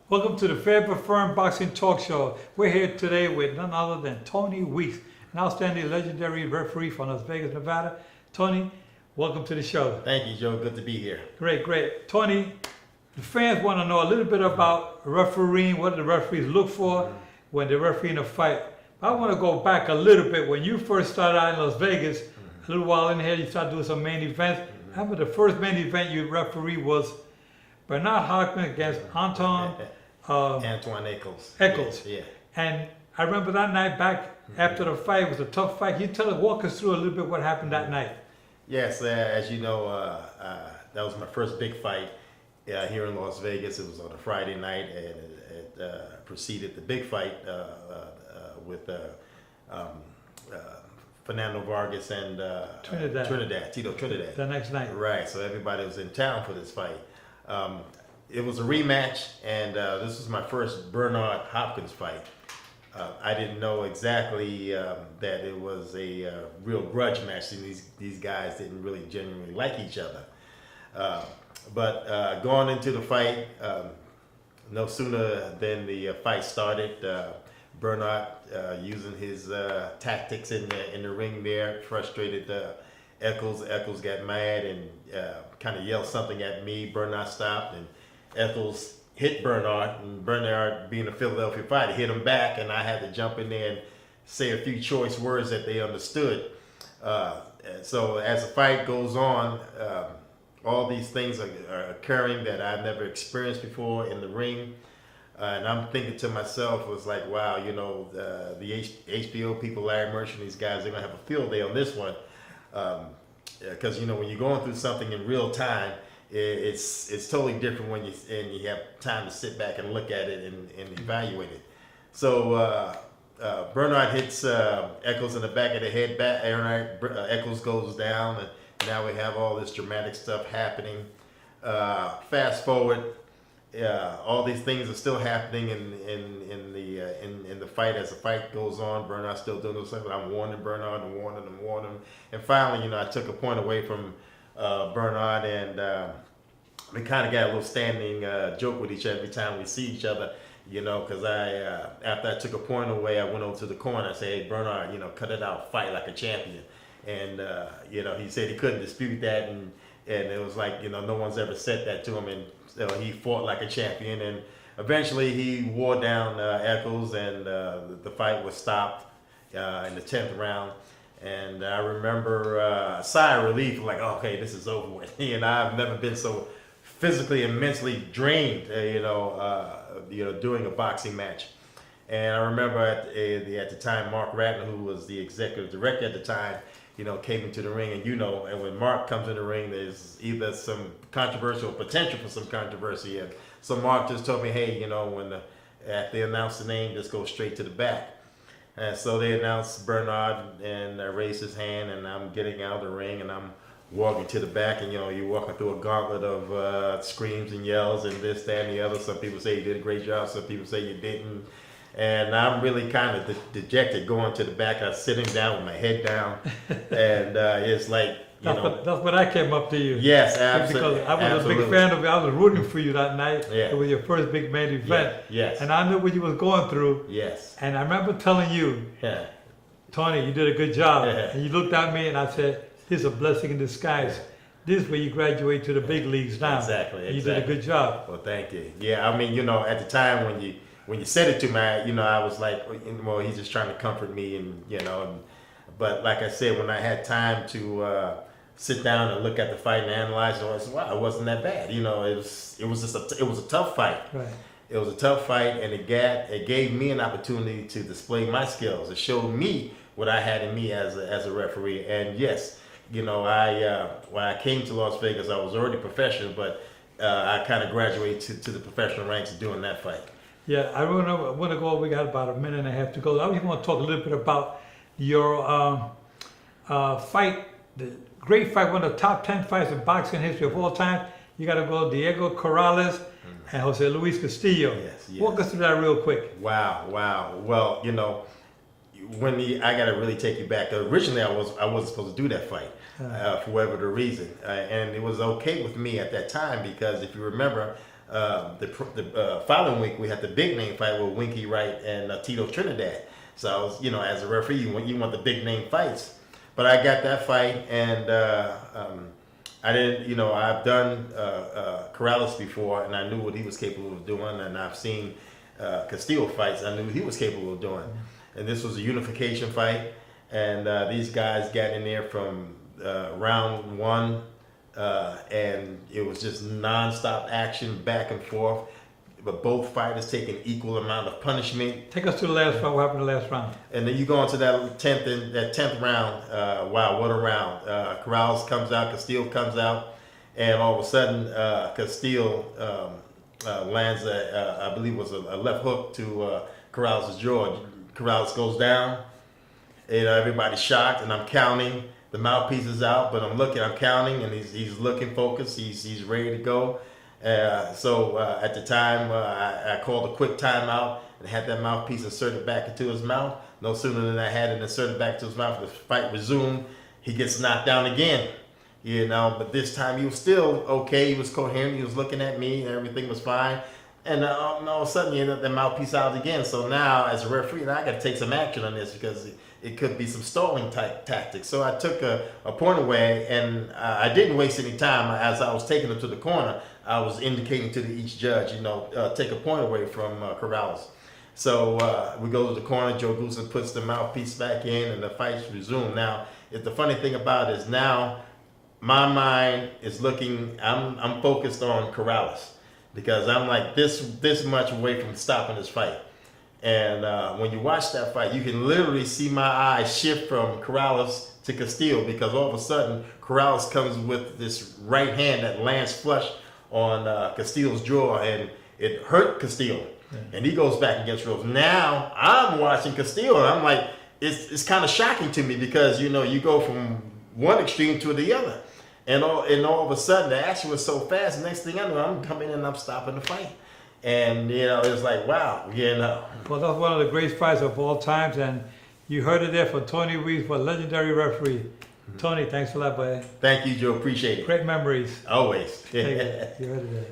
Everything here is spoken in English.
Welcome to the Fair but Firm Boxing Talk Show. We're here today with none other than Tony Weeks, an outstanding legendary referee from Las Vegas, Nevada. Tony, welcome to the show. Thank you, Joe. Good to be here. Great. Tony, the fans want to know a little bit about refereeing, what the referees look for when they're refereeing a fight. I want to go back a little bit. When you first started out in Las Vegas, a little while in here, you started doing some main events. I remember the first main event you referee was Bernard Hockman against Antoine Eccles. Yeah. And I remember that night back after the fight, it was a tough fight. Can you walk us through a little bit what happened that night? Yes, as you know, that was my first big fight here in Las Vegas. It was on a Friday night, and it preceded the big fight with Fernando Vargas and Tito Trinidad. The next night. Right, so everybody was in town for this fight. It was a rematch, and this was my first Bernard Hopkins fight. I didn't know exactly that it was a real grudge match, and these guys didn't really genuinely like each other. But going into the fight, no sooner than the fight started, Bernard, using his tactics in the ring there, frustrated Eccles. Eccles got mad and kind of yelled something at me. Bernard stopped, and Eccles hit Bernard, and Bernard, being a Philadelphia fighter, hit him back, and I had to jump in there and say a few choice words that they understood. So as the fight goes on, all these things are occurring that I've never experienced before in the ring. And I'm thinking to myself, was like, wow, you know, the HBO people, Larry Merchant, these guys, they're going to have a field day on this one. Because, you know, when you're going through something in real time, it's totally different when you have time to sit back and look at it and evaluate it. So Bernard hits Eccles in the back of the head. Eccles goes down, and now we have all this dramatic stuff happening. Fast forward. All these things are still happening in the fight as the fight goes on. Bernard's still doing those things. I'm warning Bernard and warning him. And finally, you know, I took a point away from Bernard, and we kind of got a little standing joke with each other every time we see each other. You know, because after I took a point away, I went over to the corner. I said, "Hey, Bernard, you know, cut it out. Fight like a champion." And you know, he said he couldn't dispute that, and it was like, you know, no one's ever said that to him, and he fought like a champion, and eventually he wore down Eccles, and the fight was stopped in the 10th round. And I remember a sigh of relief, like, okay, this is over with. And I've never been so physically and mentally drained, doing a boxing match. And I remember at the time, Mark Ratner, who was the executive director at the time, you know, came into the ring, and and when Mark comes in the ring, there's either some controversy or potential for some controversy. And so Mark just told me, hey, you know, after they announce the name, just go straight to the back. And so they announced Bernard, and I raised his hand, and I'm getting out of the ring, and I'm walking to the back, and, you know, you're walking through a gauntlet of screams and yells and this, that, and the other. Some people say you did a great job. Some people say you didn't. And I'm really kind of dejected going to the back. I was sitting down with my head down, and it's like, that's when I came up to you. Yes, absolutely. Because I was a big fan of you. I was rooting for you that night. Yeah. It was your first big main event. Yes. And I knew what you was going through. Yes. And I remember telling you, Tony, you did a good job. And you looked at me, and I said, this is a blessing in disguise. This is where you graduate to the big leagues now. Exactly. And you did a good job. Well, thank you. Yeah, I mean, you know, at the time when you said it to me, you know, I was like, well, he's just trying to comfort me, and, you know, but like I said, when I had time to sit down and look at the fight and analyze it, I said, wow, it wasn't that bad. You know, it was a tough fight. Right. It was a tough fight, and it gave me an opportunity to display my skills. It showed me what I had in me as a referee. And yes, you know, when I came to Las Vegas, I was already professional, but I kind of graduated to the professional ranks doing that fight. Yeah, I want to go. We got about a minute and a half to go. I just want to talk a little bit about your fight, the great fight, one of the top 10 fights in boxing history of all time. You got to go Diego Corrales and Jose Luis Castillo. Yes. Walk us through that real quick. Wow. Well, you know, I got to really take you back. Originally, I wasn't supposed to do that fight for whatever the reason, and it was okay with me at that time because if you remember, The following week we had the big name fight with Winky Wright and Tito Trinidad. So I was, as a referee, you want the big name fights. But I got that fight, and I didn't, I've done Corrales before, and I knew what he was capable of doing, and I've seen Castillo fights. I knew he was capable of doing, and this was a unification fight, and these guys got in there from round one, and it was just nonstop action back and forth. But both fighters taking equal amount of punishment. Take us to the last round. What happened in the last round? And then you go into that 10th round. Wow, what a round! Corrales comes out, Castillo comes out, and all of a sudden, Castillo lands I believe it was a left hook to Corrales' jaw. Corrales goes down. Everybody's shocked, and I'm counting. The mouthpiece is out, but I'm counting, and he's looking focused. He's ready to go. So at the time, I called a quick timeout and had that mouthpiece inserted back into his mouth. No sooner than I had it inserted back into his mouth, the fight resumed. He gets knocked down again, but this time he was still okay. He was coherent. He was looking at me, and everything was fine. And all of a sudden, he ended up the mouthpiece out again. So now, as a referee, I got to take some action on this because it could be some stalling type tactics. So I took a point away, and I didn't waste any time. As I was taking him to the corner, I was indicating to each judge, take a point away from Corrales. So we go to the corner. Joe Goosen puts the mouthpiece back in, and the fight's resumed. Now, the funny thing about it is now my mind is looking. I'm focused on Corrales because I'm like this much away from stopping this fight. And when you watch that fight, you can literally see my eyes shift from Corrales to Castillo because all of a sudden Corrales comes with this right hand that lands flush on Castillo's jaw, and it hurt Castillo. Yeah. And he goes back against Rose. Now I'm watching Castillo, and I'm like, it's kind of shocking to me because you go from one extreme to the other, and all of a sudden the action was so fast. Next thing I know, I'm coming in and I'm stopping the fight. And, it's like, wow, Well, that's one of the great fights of all times. And you heard it there from Tony Reeves, a legendary referee. Mm-hmm. Tony, thanks a lot, buddy. Thank you, Joe. Appreciate it. Great memories. Always. You heard it there.